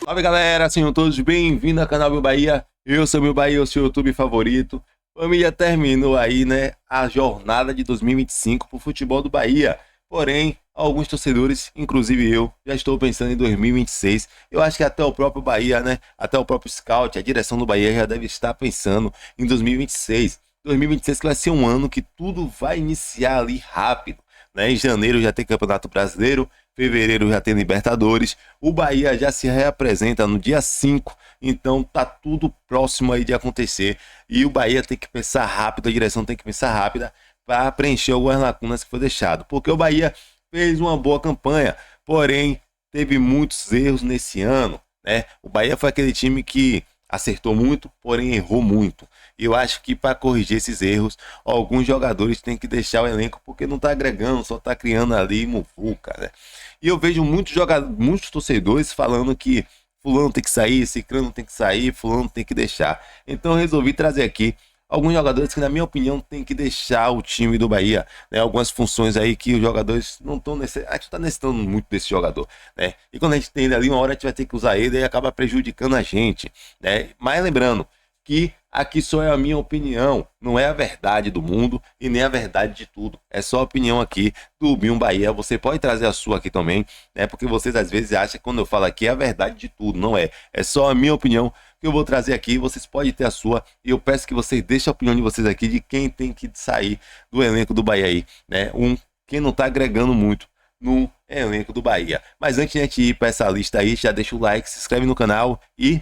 Salve galera, sejam todos bem-vindos ao canal Meu Bahia. Eu sou Meu Bahia, o seu YouTube favorito. Família, terminou aí, né, a jornada de 2025 pro futebol do Bahia. Porém, alguns torcedores, inclusive eu, já estou pensando em 2026. Eu acho que até o próprio Bahia, né, até o próprio Scout, a direção do Bahia já deve estar pensando em 2026. 2026 que vai ser um ano que tudo vai iniciar ali rápido, né? Em janeiro já tem Campeonato Brasileiro, fevereiro já tem Libertadores, o Bahia já se reapresenta no dia 5, então tá tudo próximo aí de acontecer. E o Bahia tem que pensar rápido, a direção tem que pensar rápida para preencher algumas lacunas que foi deixado, porque o Bahia fez uma boa campanha, porém teve muitos erros nesse ano, né? O Bahia foi aquele time que acertou muito, porém errou muito. E eu acho que para corrigir esses erros, alguns jogadores têm que deixar o elenco porque não está agregando, só está criando ali muvuca, né? E eu vejo muitos torcedores falando que fulano tem que sair, ciclano tem que sair, fulano tem que deixar. Então eu resolvi trazer aqui alguns jogadores que, na minha opinião, tem que deixar o time do Bahia, né? Algumas funções aí que os jogadores não estão necessitando. A gente está necessitando muito desse jogador, né? E quando a gente tem ele ali, uma hora a gente vai ter que usar ele e acaba prejudicando a gente, né? Mas lembrando que aqui só é a minha opinião, não é a verdade do mundo e nem a verdade de tudo. É só a opinião aqui do Binho Bahia. Você pode trazer a sua aqui também, né? Porque vocês às vezes acham que quando eu falo aqui é a verdade de tudo. Não é. É só a minha opinião que eu vou trazer aqui. Vocês podem ter a sua e eu peço que vocês deixem a opinião de vocês aqui de quem tem que sair do elenco do Bahia aí, né? Quem não tá agregando muito no elenco do Bahia. Mas antes de a gente ir para essa lista aí, já deixa o like, se inscreve no canal e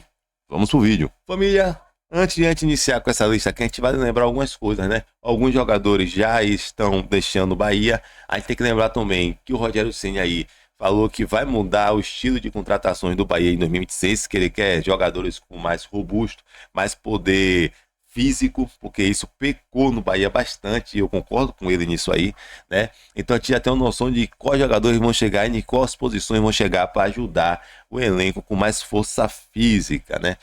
vamos pro vídeo. Família, antes de a gente iniciar com essa lista aqui, a gente vai lembrar algumas coisas, né? Alguns jogadores já estão deixando o Bahia. A gente tem que lembrar também que o Rogério Ceni aí falou que vai mudar o estilo de contratações do Bahia em 2026, que ele quer jogadores com mais robusto, mais poder físico, porque isso pecou no Bahia bastante, e eu concordo com ele nisso aí, né? Então a gente já tem uma noção de quais jogadores vão chegar e em quais posições vão chegar para ajudar o elenco com mais força física, né?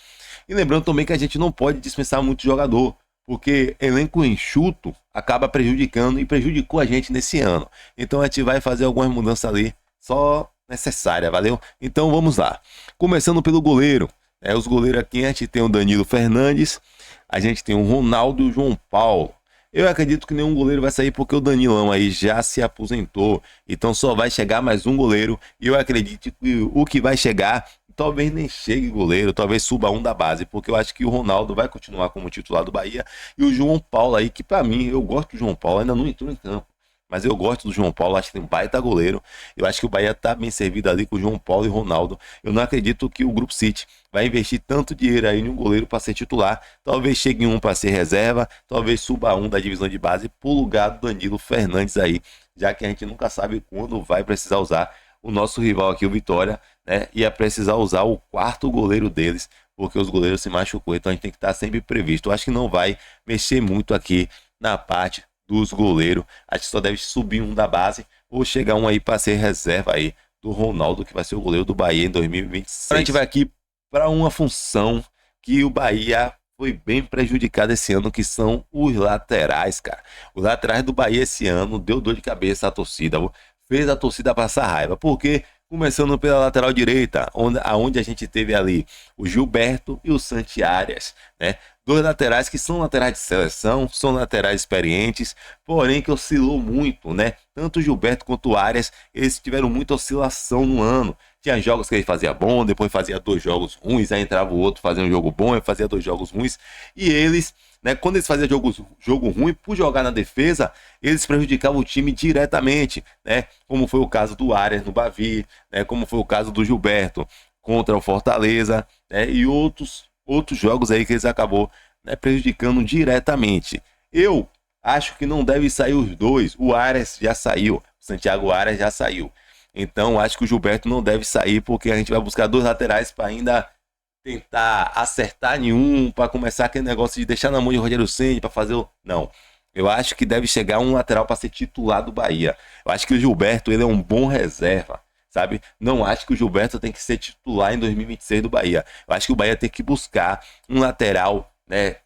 E lembrando também que a gente não pode dispensar muito jogador, porque elenco enxuto acaba prejudicando e prejudicou a gente nesse ano. Então a gente vai fazer algumas mudanças ali, só necessária, valeu? Então vamos lá. Começando pelo goleiro. Os goleiros aqui a gente tem o Danilo Fernandes, a gente tem o Ronaldo e o João Paulo. Eu acredito que nenhum goleiro vai sair porque o Danilão aí já se aposentou. Então só vai chegar mais um goleiro. E eu acredito que o que vai chegar talvez nem chegue goleiro, talvez suba um da base, porque eu acho que o Ronaldo vai continuar como titular do Bahia. E o João Paulo aí, que pra mim, eu gosto do João Paulo, ainda não entrou em campo, mas eu gosto do João Paulo, acho que tem um baita goleiro. Eu acho que o Bahia tá bem servido ali com o João Paulo e Ronaldo. Eu não acredito que o Grupo City vai investir tanto dinheiro aí em um goleiro para ser titular. Talvez chegue um para ser reserva, talvez suba um da divisão de base pro lugar do Danilo Fernandes aí, já que a gente nunca sabe quando vai precisar usar. O nosso rival aqui, o Vitória, né, ia precisar usar o quarto goleiro deles, porque os goleiros se machucou, então a gente tem que estar sempre previsto. Eu acho que não vai mexer muito aqui na parte dos goleiros. Acho que só deve subir um da base ou chegar um aí para ser reserva aí do Ronaldo, que vai ser o goleiro do Bahia em 2026. A gente vai aqui para uma função que o Bahia foi bem prejudicado esse ano, que são os laterais, cara. Os laterais do Bahia esse ano deu dor de cabeça à torcida, fez a torcida passar raiva, porque começando pela lateral direita, onde a gente teve ali o Gilberto e o Santi Arias, né? Dois laterais que são laterais de seleção, são laterais experientes, porém que oscilou muito, né? Tanto o Gilberto quanto o Arias, eles tiveram muita oscilação no ano. Tinha jogos que ele fazia bom, depois fazia 2 jogos ruins, aí entrava o outro fazia um jogo bom, aí fazia 2 jogos ruins. E eles, né, quando eles faziam jogo ruim, por jogar na defesa, eles prejudicavam o time diretamente, né? Como foi o caso do Arias no Bavi, né? Como foi o caso do Gilberto contra o Fortaleza, né? E outros jogos aí que eles acabou, né, prejudicando diretamente. Eu acho que não deve sair os dois. O Arias já saiu, o Santiago Arias já saiu. Então acho que o Gilberto não deve sair, porque a gente vai buscar 2 laterais para ainda tentar acertar nenhum, para começar aquele negócio de deixar na mão de Rogério Ceni para fazer o... Não. Eu acho que deve chegar um lateral para ser titular do Bahia. Eu acho que o Gilberto, ele é um bom reserva, sabe? Não acho que o Gilberto tem que ser titular em 2026 do Bahia. Eu acho que o Bahia tem que buscar um lateral, né,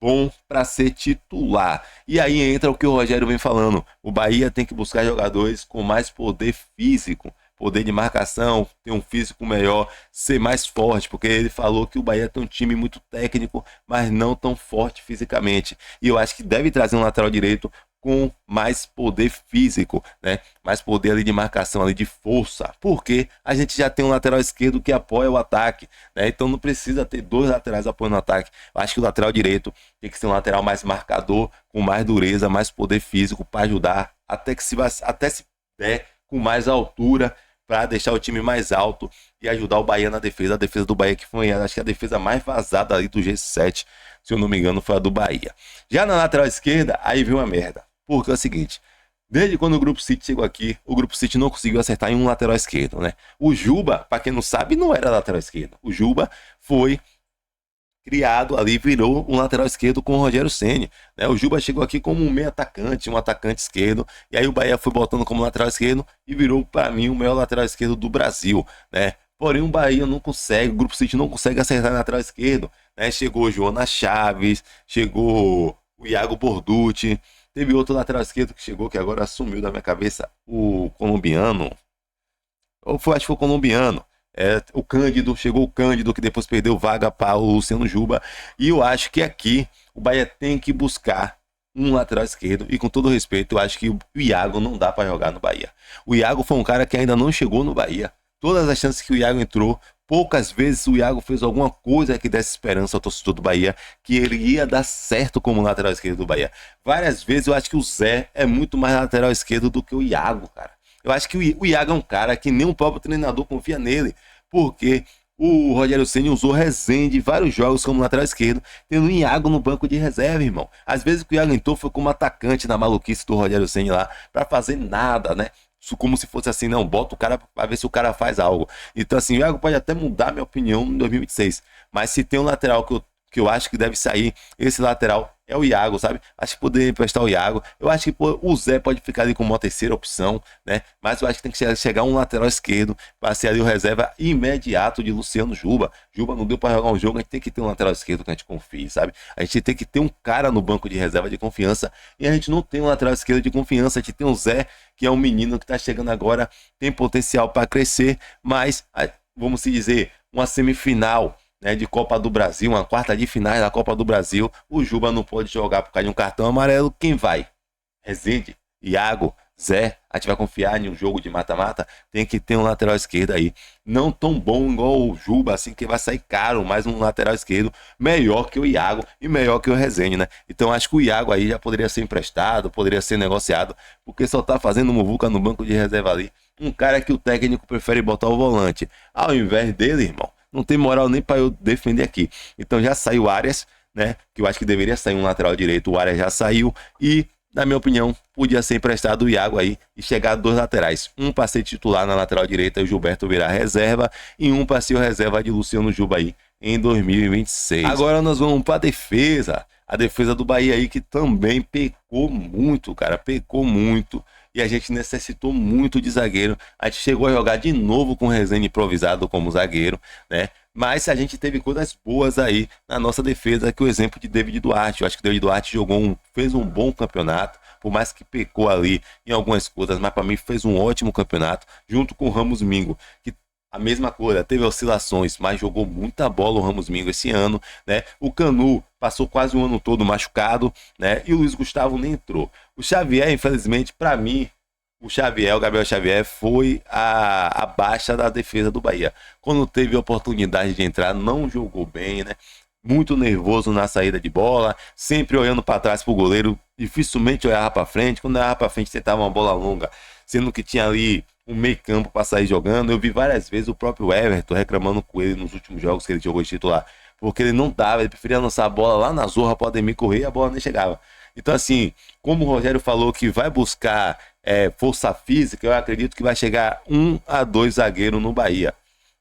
bom para ser titular. E aí entra o que o Rogério vem falando. O Bahia tem que buscar jogadores com mais poder físico poder de marcação, ter um físico melhor, ser mais forte, porque ele falou que o Bahia tem um time muito técnico, mas não tão forte fisicamente. E eu acho que deve trazer um lateral direito com mais poder físico, né? Mais poder ali de marcação, ali de força, porque a gente já tem um lateral esquerdo que apoia o ataque, né? Então não precisa ter dois laterais apoiando o ataque. Eu acho que o lateral direito tem que ser um lateral mais marcador, com mais dureza, mais poder físico para ajudar, até se der com mais altura, para deixar o time mais alto e ajudar o Bahia na defesa. A defesa do Bahia que foi, acho que a defesa mais vazada ali do G7, se eu não me engano, foi a do Bahia. Já na lateral esquerda, aí veio uma merda. Porque é o seguinte, desde quando o Grupo City chegou aqui, o Grupo City não conseguiu acertar em um lateral esquerdo, né? O Juba, para quem não sabe, não era lateral esquerdo. O Juba foi criado ali, virou um lateral esquerdo com o Rogério Ceni, né? O Juba chegou aqui como um meio atacante, um atacante esquerdo, e aí o Bahia foi botando como lateral esquerdo e virou para mim o melhor lateral esquerdo do Brasil, né? Porém o Bahia não consegue, o Grupo City não consegue acertar na lateral esquerdo, né? Chegou o Jonas Chaves, chegou o Iago Borducci, teve outro lateral esquerdo que chegou, que agora sumiu da minha cabeça, o colombiano, ou foi, acho que foi o colombiano. O Cândido, chegou o Cândido, que depois perdeu vaga para o Luciano Juba. E eu acho que aqui o Bahia tem que buscar um lateral esquerdo. E com todo respeito, eu acho que o Iago não dá para jogar no Bahia. O Iago foi um cara que ainda não chegou no Bahia. Todas as chances que o Iago entrou, poucas vezes o Iago fez alguma coisa que desse esperança ao torcedor do Bahia, que ele ia dar certo como lateral esquerdo do Bahia. Várias vezes eu acho que o Zé é muito mais lateral esquerdo do que o Iago, cara. Eu acho que o Iago é um cara que nem o próprio treinador confia nele, porque o Rogério Ceni usou Rezende em vários jogos como lateral esquerdo, tendo o Iago no banco de reserva, irmão. Às vezes o Iago entrou foi como atacante na maluquice do Rogério Ceni lá, pra fazer nada, né? Como se fosse assim, não, bota o cara pra ver se o cara faz algo. Então assim, o Iago pode até mudar minha opinião em 2026, mas se tem um lateral que eu acho que deve sair, esse lateral é o Iago, sabe? Acho que poderia emprestar o Iago. Eu acho que o Zé pode ficar ali como uma terceira opção, né? Mas eu acho que tem que chegar um lateral esquerdo para ser ali o reserva imediato de Luciano Juba. Juba não deu para jogar um jogo, a gente tem que ter um lateral esquerdo que a gente confie, sabe? A gente tem que ter um cara no banco de reserva de confiança e a gente não tem um lateral esquerdo de confiança. A gente tem o Zé, que é um menino que está chegando agora, tem potencial para crescer, mas vamos se dizer, uma semifinal, né, de Copa do Brasil, uma quarta de finais da Copa do Brasil, o Juba não pode jogar por causa de um cartão amarelo. Quem vai? Rezende, Iago, Zé. A gente vai confiar em um jogo de mata-mata? Tem que ter um lateral esquerdo aí, não tão bom igual o Juba, assim, que vai sair caro, mas um lateral esquerdo melhor que o Iago e melhor que o Rezende, né? Então acho que o Iago aí já poderia ser emprestado, poderia ser negociado, porque só tá fazendo muvuca no banco de reserva ali, um cara que o técnico prefere botar o volante ao invés dele, irmão. Não tem moral nem para eu defender aqui. Então já saiu o Arias, né? Que eu acho que deveria sair um lateral direito. O Arias já saiu e, na minha opinião, podia ser emprestado o Iago aí e chegar a dois laterais. Um para ser titular na lateral direita e o Gilberto virar reserva, e um para ser o reserva de Luciano Juba aí em 2026. Agora nós vamos para a defesa. A defesa do Bahia aí que também pecou muito, cara. Pecou muito. E a gente necessitou muito de zagueiro. A gente chegou a jogar de novo com o Rezende improvisado como zagueiro, né? Mas a gente teve coisas boas aí na nossa defesa, que o exemplo de David Duarte. Eu acho que o David Duarte fez um bom campeonato, por mais que pecou ali em algumas coisas, mas para mim fez um ótimo campeonato, junto com o Ramos Mingo, que a mesma coisa, teve oscilações, mas jogou muita bola o Ramos Mingo esse ano, né? O Canu passou quase o ano todo machucado, né? E o Luiz Gustavo nem entrou. O Xavier, infelizmente, para mim, o Gabriel Xavier foi a baixa da defesa do Bahia. Quando teve a oportunidade de entrar, não jogou bem, né? Muito nervoso na saída de bola, sempre olhando para trás pro goleiro, dificilmente olhava para frente. Quando olhava para frente, tentava uma bola longa, sendo que tinha ali um meio campo para sair jogando. Eu vi várias vezes o próprio Everton reclamando com ele nos últimos jogos que ele jogou de titular, porque ele não dava, ele preferia lançar a bola lá na zorra para o Ademir correr e a bola nem chegava. Então assim, como o Rogério falou que vai buscar força física, eu acredito que vai chegar 1 a 2 zagueiros no Bahia,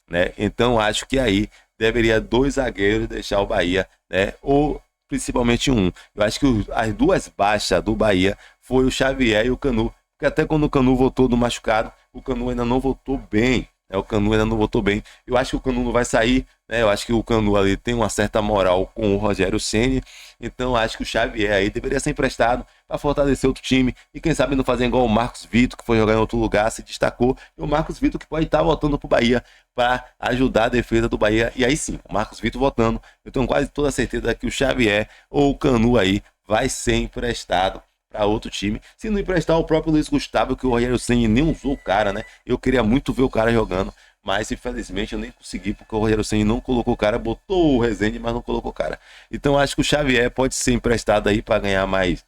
né? Então acho que aí deveria 2 zagueiros deixar o Bahia, né? Ou principalmente um. Eu acho que as duas baixas do Bahia foi o Xavier e o Canu, porque até quando o Canu voltou do machucado, o Canu ainda não voltou bem, O Canu ainda não voltou bem. Eu acho que o Canu não vai sair, né? Eu acho que o Canu ali tem uma certa moral com o Rogério Ceni. Então eu acho que o Xavier aí deveria ser emprestado para fortalecer outro time. E quem sabe não fazer igual o Marcos Vitor, que foi jogar em outro lugar, se destacou. E o Marcos Vitor que pode estar voltando pro Bahia para ajudar a defesa do Bahia. E aí sim, o Marcos Vitor voltando. Eu tenho quase toda a certeza que o Xavier ou o Canu aí vai ser emprestado para outro time. Se não emprestar o próprio Luiz Gustavo, que o Rogério Ceni nem usou o cara, né? Eu queria muito ver o cara jogando, mas infelizmente eu nem consegui, porque o Rogério Ceni não colocou o cara, botou o Rezende, mas não colocou o cara. Então acho que o Xavier pode ser emprestado aí para ganhar mais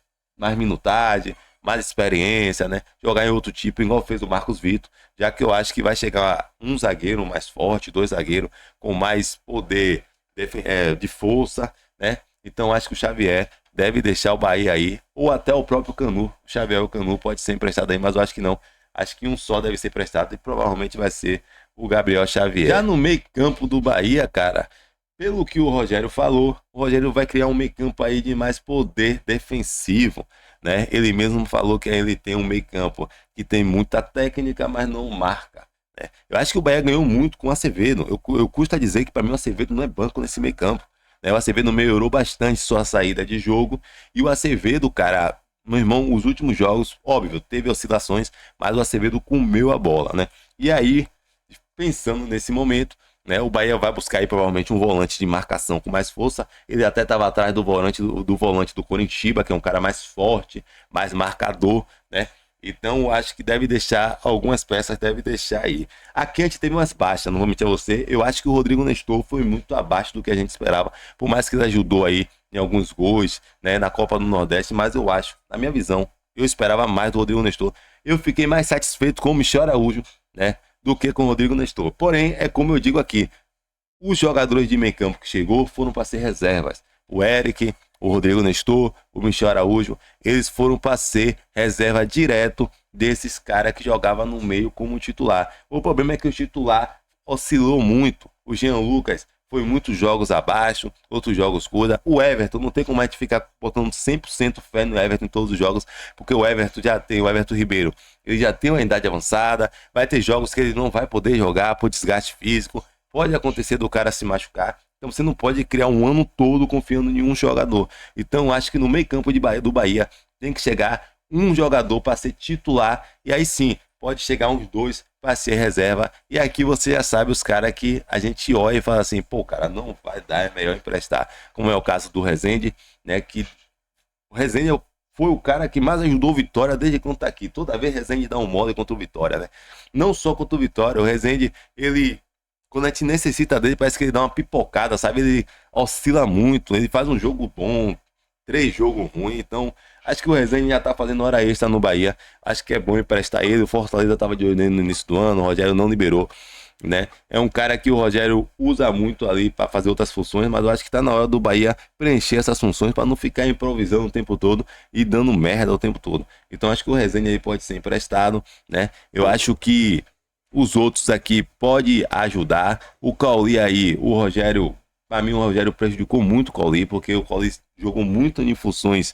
minutagem, mais experiência, né? Jogar em outro tipo, igual fez o Marcos Vitor, já que eu acho que vai chegar um zagueiro mais forte, dois zagueiros com mais poder de força, né? Então acho que o Xavier deve deixar o Bahia aí, ou até o próprio Canu. O Xavier ou o Canu pode ser emprestado aí, mas eu acho que não. Acho que um só deve ser emprestado e provavelmente vai ser o Gabriel Xavier. Já no meio campo do Bahia, cara, pelo que o Rogério falou, o Rogério vai criar um meio campo aí de mais poder defensivo, né? Ele mesmo falou que ele tem um meio campo que tem muita técnica, mas não marca, né? Eu acho que o Bahia ganhou muito com o Acevedo. Eu custa a dizer que para mim o Acevedo não é banco nesse meio campo. O Acevedo melhorou bastante sua saída de jogo. E o Acevedo, cara, meu irmão, os últimos jogos, óbvio, teve oscilações, mas o Acevedo comeu a bola, né? E aí, pensando nesse momento, né, o Bahia vai buscar aí provavelmente um volante de marcação com mais força. Ele até estava atrás do volante do Coritiba, que é um cara mais forte, mais marcador, né? Então eu acho que deve deixar algumas peças, deve deixar aí. Aqui a gente teve umas baixas, não vou mentir a você. Eu acho que o Rodrigo Nestor foi muito abaixo do que a gente esperava. Por mais que ele ajudou aí em alguns gols, né, na Copa do Nordeste. Mas eu acho, na minha visão, eu esperava mais do Rodrigo Nestor. Eu fiquei mais satisfeito com o Michel Araújo, né, do que com o Rodrigo Nestor. Porém, é como eu digo aqui. Os jogadores de meio campo que chegou foram para ser reservas. O Eric, o Rodrigo Nestor, o Michel Araújo, eles foram para ser reserva direto desses caras que jogavam no meio como titular. O problema é que o titular oscilou muito. O Jean Lucas foi muitos jogos abaixo, outros jogos curta. O Everton, não tem como a gente ficar botando 100% fé no Everton em todos os jogos, porque o Everton já tem, o Everton Ribeiro, ele já tem uma idade avançada, vai ter jogos que ele não vai poder jogar por desgaste físico. Pode acontecer do cara se machucar. Então você não pode criar um ano todo confiando em um jogador. Então acho que no meio campo do Bahia tem que chegar um jogador para ser titular. E aí sim, pode chegar uns dois para ser reserva. E aqui você já sabe os caras que a gente olha e fala assim, pô, cara, não vai dar, é melhor emprestar. Como é o caso do Rezende, né? Que o Rezende foi o cara que mais ajudou o Vitória desde quando tá aqui. Toda vez Rezende dá um mole contra o Vitória, né? Não só contra o Vitória, o Rezende, ele... Quando a gente necessita dele, parece que ele dá uma pipocada, sabe? Ele oscila muito, ele faz um jogo bom, 3 jogos ruins. Então, acho que o Rezende já tá fazendo hora extra no Bahia. Acho que é bom emprestar ele. O Fortaleza tava de olho nele no início do ano, o Rogério não liberou, né? É um cara que o Rogério usa muito ali para fazer outras funções, mas eu acho que tá na hora do Bahia preencher essas funções para não ficar improvisando o tempo todo e dando merda o tempo todo. Então, acho que o Rezende aí pode ser emprestado, né? Eu acho que os outros aqui pode ajudar. O Cauli aí, o Rogério, para mim o Rogério prejudicou muito o Cauli, porque o Cauli jogou muito em funções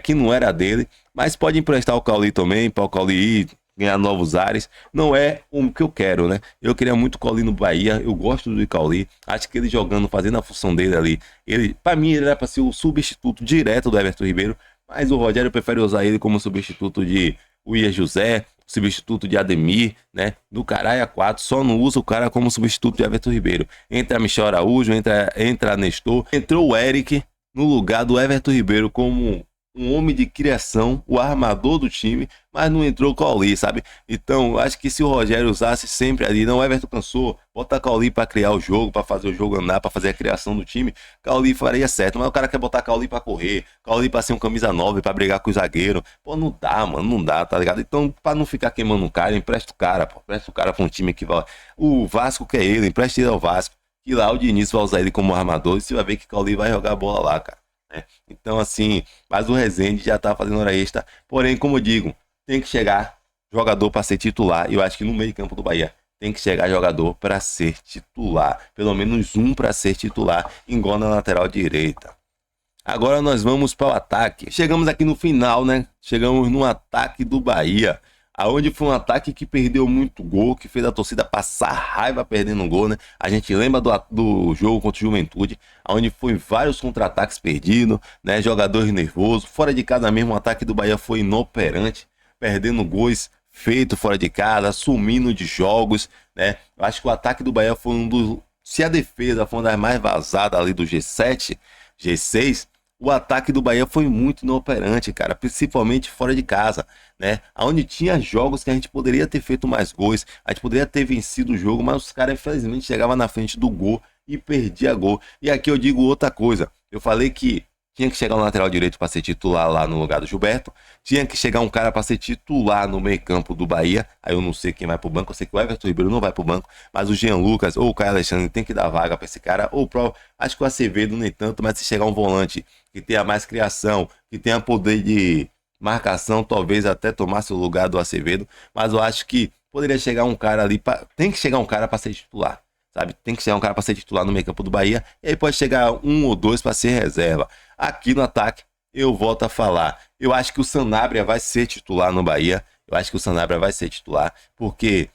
que não era dele, mas pode emprestar o Cauli também, para o Cauli ir ganhar novos ares. Não é o que eu quero, né? Eu queria muito o Cauli no Bahia, eu gosto do Cauli, acho que ele jogando, fazendo a função dele ali, ele, para mim ele era para ser o substituto direto do Everton Ribeiro, mas o Rogério prefere usar ele como substituto de Willian José, substituto de Ademir, né? Do caralho a 4, só não usa o cara como substituto de Everton Ribeiro. Entra Michel Araújo, entra Nestor, entrou o Eric no lugar do Everton Ribeiro como um homem de criação, o armador do time, mas não entrou o Cauli, sabe? Então, acho que se o Rogério usasse sempre ali, não, o Everton cansou, bota Cauli para criar o jogo, para fazer o jogo andar, para fazer a criação do time, Cauli faria certo, mas o cara quer botar Cauli para correr, Cauli para ser um camisa 9, para brigar com o zagueiro, pô, não dá, mano, não dá, tá ligado? Então, para não ficar queimando o cara, empresta o cara, pô, empresta o cara para um time que vai, o Vasco quer ele, empresta ele ao Vasco, que lá o Diniz vai usar ele como armador, e você vai ver que Cauli vai jogar a bola lá, cara. Então assim, mas o Rezende já tá fazendo hora extra, porém, como eu digo, tem que chegar jogador para ser titular, e eu acho que no meio campo do Bahia tem que chegar jogador para ser titular, pelo menos um para ser titular, igual na lateral direita. Agora nós vamos para o ataque. Chegamos aqui no final, né? Chegamos no ataque do Bahia. aonde foi um ataque que perdeu muito gol, que fez a torcida passar raiva perdendo gol, né? A gente lembra do jogo contra o Juventude, aonde foi vários contra-ataques perdidos, né? Jogadores nervosos, fora de casa mesmo, o ataque do Bahia foi inoperante, perdendo gols feitos fora de casa, sumindo de jogos, né? Eu acho que o ataque do Bahia foi um dos... Se a defesa foi uma das mais vazadas ali do G7, G6, o ataque do Bahia foi muito inoperante, cara, principalmente fora de casa, né? Onde tinha jogos que a gente poderia ter feito mais gols, a gente poderia ter vencido o jogo, mas os caras infelizmente chegavam na frente do gol e perdia gol. E aqui eu digo outra coisa, eu falei que tinha que chegar um lateral direito para ser titular lá no lugar do Gilberto, tinha que chegar um cara para ser titular no meio-campo do Bahia. Aí eu não sei quem vai pro banco, eu sei que o Everton Ribeiro não vai pro banco, mas o Jean Lucas ou o Caio Alexandre tem que dar vaga para esse cara, ou acho que o Acevedo nem tanto, mas se chegar um volante que tenha mais criação, que tenha poder de marcação, talvez até tomasse o lugar do Acevedo, mas eu acho que poderia chegar um cara ali, tem que chegar um cara para ser titular. Sabe? Tem que chegar um cara para ser titular no meio campo do Bahia, e aí pode chegar um ou dois para ser reserva. Aqui no ataque, eu volto a falar. Eu acho que o Sanabria vai ser titular no Bahia. Eu acho que o Sanabria vai ser titular, porque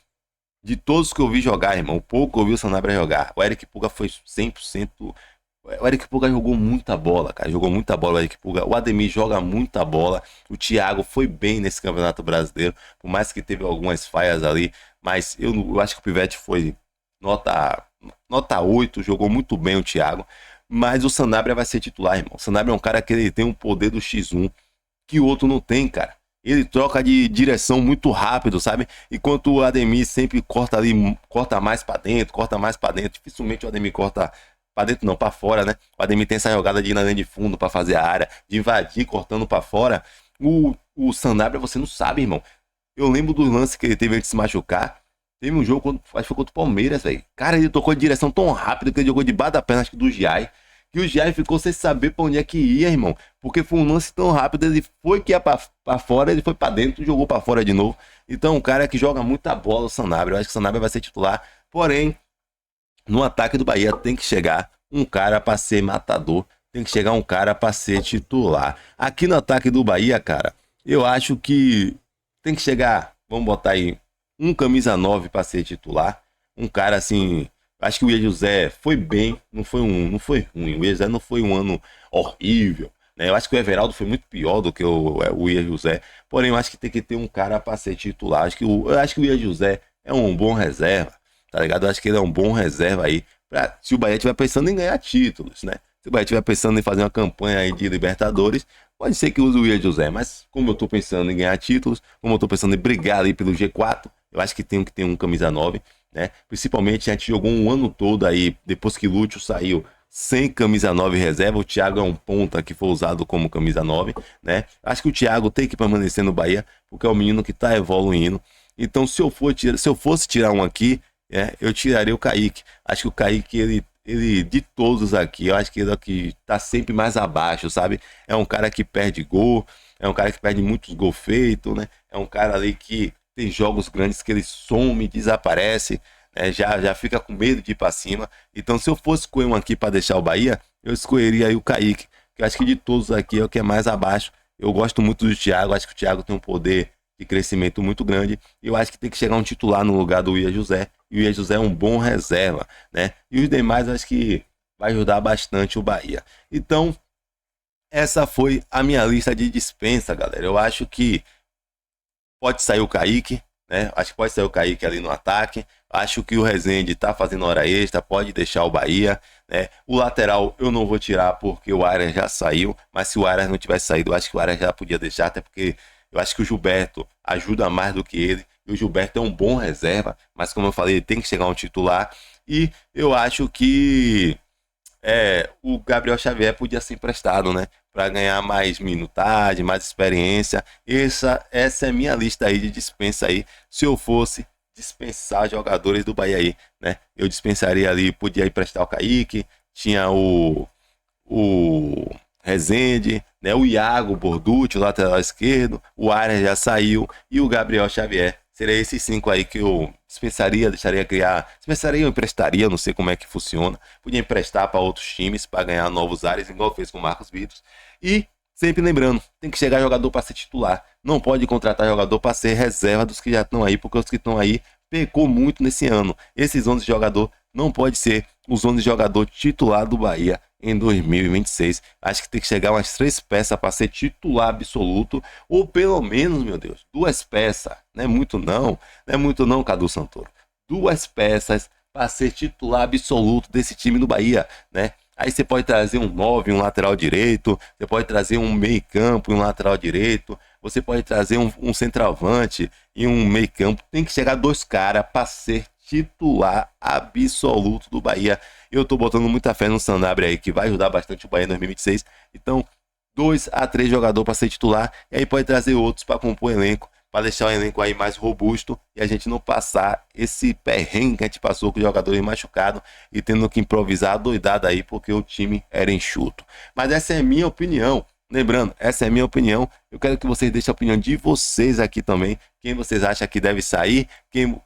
de todos que eu vi jogar, irmão, pouco eu vi o Sanabria jogar. O Eric Puga foi 100%. O Eric Puga jogou muita bola, cara. Jogou muita bola o Eric Puga. O Ademir joga muita bola. O Thiago foi bem nesse Campeonato Brasileiro, por mais que teve algumas falhas ali. Mas eu acho que o Pivete foi nota 8, jogou muito bem o Thiago. Mas o Sanabria vai ser titular, irmão. O Sanabria é um cara que ele tem um poder do X1 que o outro não tem, cara. Ele troca de direção muito rápido, sabe? Enquanto o Ademir sempre corta ali, corta mais pra dentro, corta mais pra dentro. Dificilmente o Ademir corta pra dentro, não, pra fora, né? O Ademir tem essa jogada de ir na linha de fundo pra fazer a área, de invadir, cortando pra fora. O Sanabria, você não sabe, irmão. Eu lembro do lance que ele teve antes de se machucar. Teve um jogo, acho que foi contra o Palmeiras, velho. Cara, ele tocou de direção tão rápido que ele jogou debaixo da perna, acho que do Giai. Que o Giai ficou sem saber pra onde é que ia, irmão. Porque foi um lance tão rápido, ele foi que ia pra fora, ele foi pra dentro, jogou pra fora de novo. Então, um cara que joga muita bola, o Sanabria. Eu acho que o Sanabria vai ser titular. Porém, no ataque do Bahia tem que chegar um cara pra ser matador. Tem que chegar um cara pra ser titular. Aqui no ataque do Bahia, cara, eu acho que tem que chegar, vamos botar aí, um camisa 9 para ser titular. Um cara assim, acho que o Ian José foi bem, não foi ruim. O Ian José não foi um ano horrível, né? Eu acho que o Everaldo foi muito pior do que o Ian José. Porém, eu acho que tem que ter um cara para ser titular. Eu acho que o Ian José é um bom reserva, tá ligado? Eu acho que ele é um bom reserva aí, se o Bahia estiver pensando em ganhar títulos, né? Se o Bahia estiver pensando em fazer uma campanha aí de Libertadores, pode ser que use o Ian José, mas como eu tô pensando em ganhar títulos, como eu tô pensando em brigar ali pelo G4, eu acho que tem que ter um camisa 9, né? Principalmente a gente jogou um ano todo aí, depois que Lúcio saiu, sem camisa 9 reserva. O Thiago é um ponta que foi usado como camisa 9, né? Acho que o Thiago tem que permanecer no Bahia, porque é um menino que tá evoluindo. Então, se eu fosse tirar um aqui, eu tiraria o Kaique. Acho que o Kaique, ele de todos aqui, eu acho que ele é o que tá sempre mais abaixo, sabe? É um cara que perde gol, é um cara que perde muitos gols feitos, né? É um cara ali que tem jogos grandes que ele some, desaparece, né? Já fica com medo de ir para cima. Então, se eu fosse escolher um aqui para deixar o Bahia, eu escolheria aí o Kaique, que eu acho que de todos aqui é o que é mais abaixo. Eu gosto muito do Thiago, acho que o Thiago tem um poder de crescimento muito grande. Eu acho que tem que chegar um titular no lugar do Ian José, e o Ian José é um bom reserva, né? E os demais acho que vai ajudar bastante o Bahia. Então, essa foi a minha lista de dispensa, galera. Eu acho que pode sair o Kaique, né? Acho que pode sair o Kaique ali no ataque. Acho que o Rezende tá fazendo hora extra, pode deixar o Bahia, né? O lateral eu não vou tirar porque o Arias já saiu, mas se o Arias não tivesse saído, eu acho que o Arias já podia deixar, até porque eu acho que o Gilberto ajuda mais do que ele. E o Gilberto é um bom reserva, mas como eu falei, ele tem que chegar um titular. E eu acho que o Gabriel Xavier podia ser emprestado, né? Para ganhar mais minutagem, mais experiência. Essa é minha lista aí de dispensa aí. Se eu fosse dispensar jogadores do Bahia aí, né? Eu dispensaria ali, podia emprestar o Kaique, tinha o Rezende, né? O Iago Borducci, o lateral esquerdo, o Arias já saiu e o Gabriel Xavier. Seria esses 5 aí que eu dispensaria, deixaria criar. Dispensaria ou emprestaria, não sei como é que funciona. Podia emprestar para outros times para ganhar novos áreas, igual fez com o Marcos Vitor. E Sempre lembrando, tem que chegar jogador para ser titular. Não pode contratar jogador para ser reserva dos que já estão aí, porque os que estão aí pecou muito nesse ano. Esses 11 jogador não pode ser os 11 jogador titular do Bahia em 2026. Acho que tem que chegar umas 3 peças para ser titular absoluto, ou pelo menos, meu Deus, 2 peças. Não é muito não, Cadu Santoro. 2 peças para ser titular absoluto desse time do Bahia, né? Aí você pode trazer um 9, um lateral direito, você pode trazer um meio campo e um lateral direito, você pode trazer um centroavante e um meio campo. Tem que chegar 2 caras para ser titular absoluto do Bahia. Eu tô botando muita fé no Sanabria aí, que vai ajudar bastante o Bahia em 2026. Então, 2 a 3 jogadores para ser titular, e aí pode trazer outros para compor o elenco, para deixar o elenco aí mais robusto e a gente não passar esse perrengue que a gente passou com os jogadores machucados e tendo que improvisar doidado aí porque o time era enxuto. Mas essa é minha opinião. Lembrando, essa é minha opinião. Eu quero que vocês deixem a opinião de vocês aqui também. Quem vocês acham que deve sair,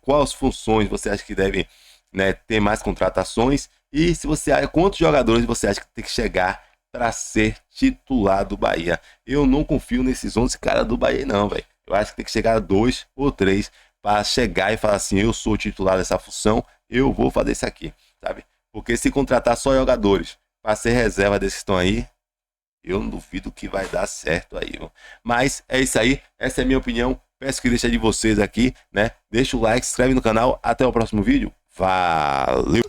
quais funções você acha que deve, né, ter mais contratações, e se você acha, quantos jogadores você acha que tem que chegar para ser titular do Bahia. Eu não confio nesses 11 caras do Bahia não, velho. Eu acho que tem que chegar a 2 ou 3 para chegar e falar assim, eu sou o titular dessa função, eu vou fazer isso aqui, sabe? Porque se contratar só jogadores para ser reserva desses que estão aí, eu não duvido que vai dar certo aí, viu? Mas é isso aí, essa é a minha opinião. Peço que deixe de vocês aqui, né? Deixa o like, se inscreve no canal. Até o próximo vídeo. Valeu!